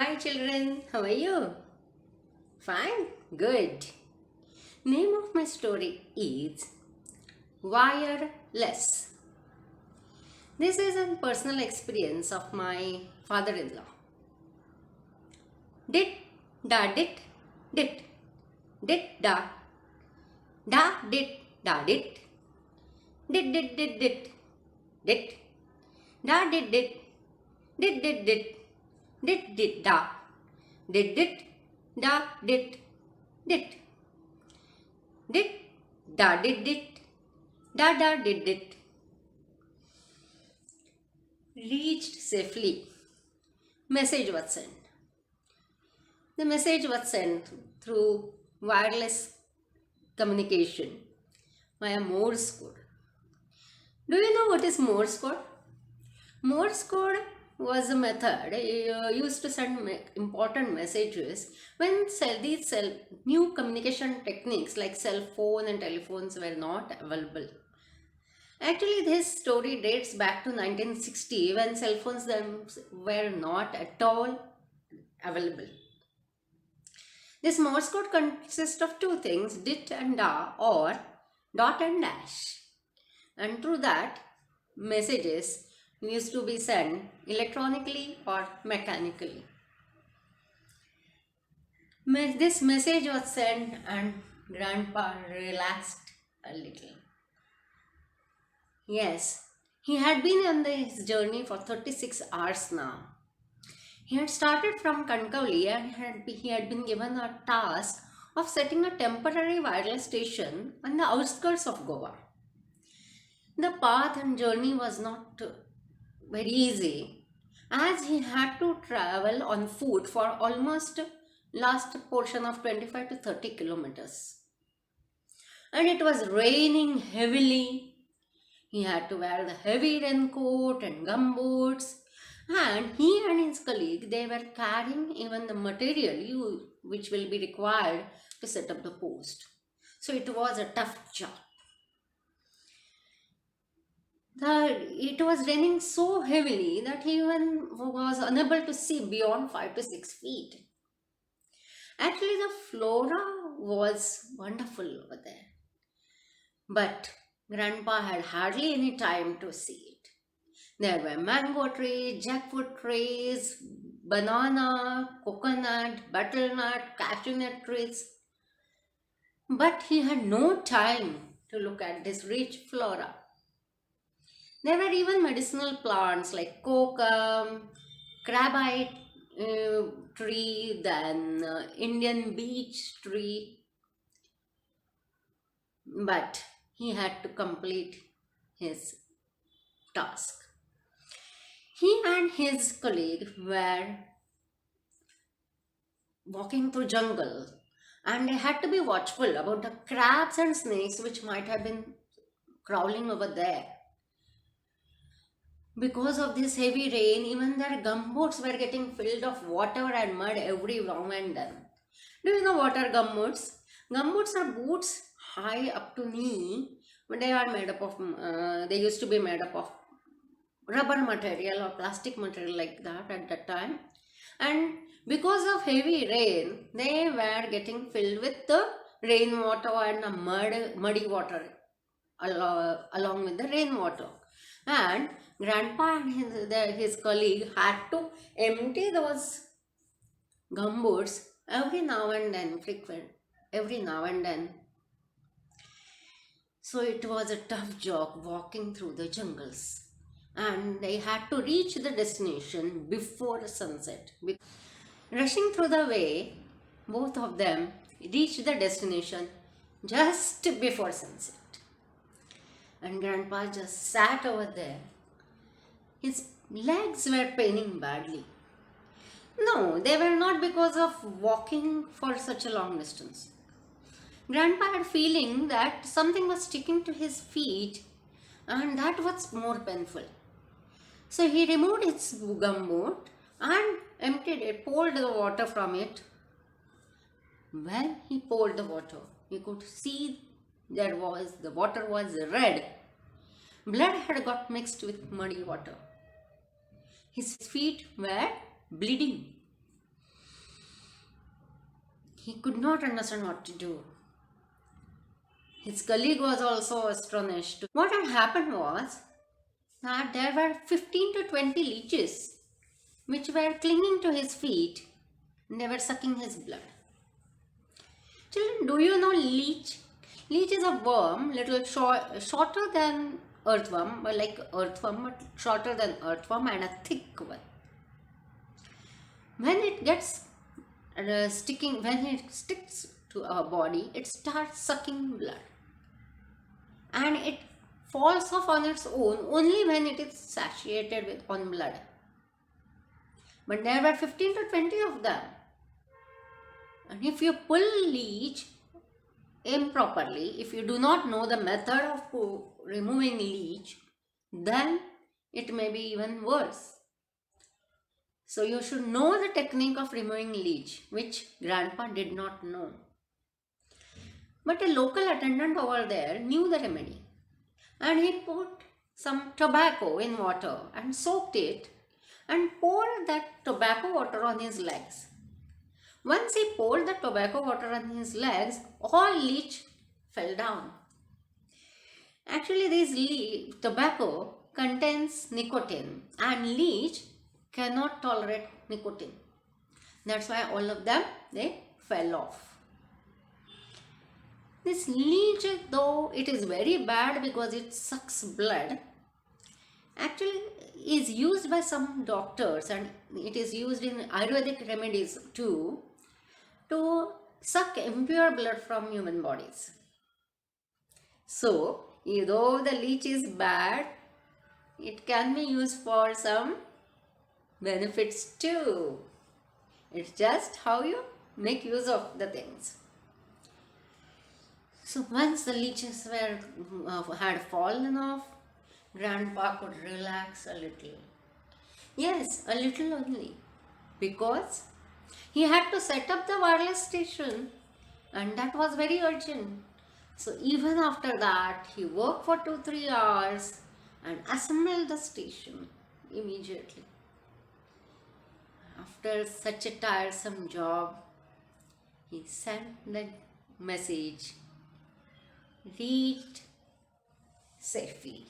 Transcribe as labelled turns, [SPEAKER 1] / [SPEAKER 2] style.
[SPEAKER 1] Hi children, how are you? Fine, good. Name of my story is Wireless. This is a personal experience of my father-in-law. Dit, da, dit, da, dit, dit, dit, da, dit, da, dit, da, dit, dit, da, dit. Reached safely. Message was sent. The message was sent through wireless communication via Morse code. Do you know what is Morse code? Morse code was a method used to send important messages when these new communication techniques like cell phone and telephones were not available. Actually, this story dates back to 1960 when cell phones were not at all available. This Morse code consists of two things, dit and da, or dot and dash. And through that, messages used to be sent electronically or mechanically. This message was sent and Grandpa relaxed a little. Yes, he had been on his journey for 36 hours now. He had started from Kankavli and he had been given a task of setting a temporary wireless station on the outskirts of Goa. The path and journey was not very easy as he had to travel on foot for almost last portion of 25 to 30 kilometers. And it was raining heavily. He had to wear the heavy raincoat and gumboots, and he and his colleague, they were carrying even the material which will be required to set up the post. So it was a tough job. It was raining so heavily that he even was unable to see beyond 5 to 6 feet. Actually, the flora was wonderful over there. But Grandpa had hardly any time to see it. There were mango trees, jackfruit trees, banana, coconut, butternut, cashew nut trees. But he had no time to look at this rich flora. There were even medicinal plants like kokum, crabite tree, then Indian beech tree. But he had to complete his task. He and his colleague were walking through jungle and they had to be watchful about the crabs and snakes which might have been crawling over there. Because of this heavy rain, even their gumboots were getting filled of water and mud every now and then. Do you know what are gumboots? Gumboots are boots high up to knee, but they are made up of, they used to be made up of rubber material or plastic material like that at that time. And because of heavy rain, they were getting filled with the rainwater and the muddy water along with the rainwater. And Grandpa and his colleague had to empty those gumboots every now and then, every now and then. So it was a tough job walking through the jungles. And they had to reach the destination before sunset. Rushing through the way, both of them reached the destination just before sunset. And Grandpa just sat over there. His legs were paining badly. No, they were not because of walking for such a long distance. Grandpa had feeling that something was sticking to his feet and that was more painful. So he removed his gumboot and emptied it, poured the water from it. When he poured the water, he could see the water was red. Blood had got mixed with muddy water. His feet were bleeding. He could not understand what to do. His colleague was also astonished. What had happened was that there were 15 to 20 leeches which were clinging to his feet and they were sucking his blood. Children, do you know leech? Leech is a worm, little shorter than earthworm, but like earthworm, but shorter than earthworm and a thick one. When it gets when it sticks to our body, it starts sucking blood. And it falls off on its own only when it is satiated with on blood. But there were 15 to 20 of them. And if you pull leech improperly, if you do not know the method of removing leech, then it may be even worse. So you should know the technique of removing leech, which grandpa did not know. But a local attendant over there knew the remedy. And he put some tobacco in water and soaked it and poured that tobacco water on his legs. Once he poured the tobacco water on his legs, all leech fell down. Actually, this tobacco contains nicotine and leech cannot tolerate nicotine. That's why all of them, they fell off. This leech, though it is very bad because it sucks blood, actually is used by some doctors and it is used in Ayurvedic remedies too to suck impure blood from human bodies. So, though the leech is bad, it can be used for some benefits too. It's just how you make use of the things. So once the leeches had fallen off, grandpa could relax a little. Yes, a little only. Because he had to set up the wireless station and that was very urgent. So even after that, he worked for 2-3 hours and assembled the station immediately. After such a tiresome job, he sent the message, reached safely.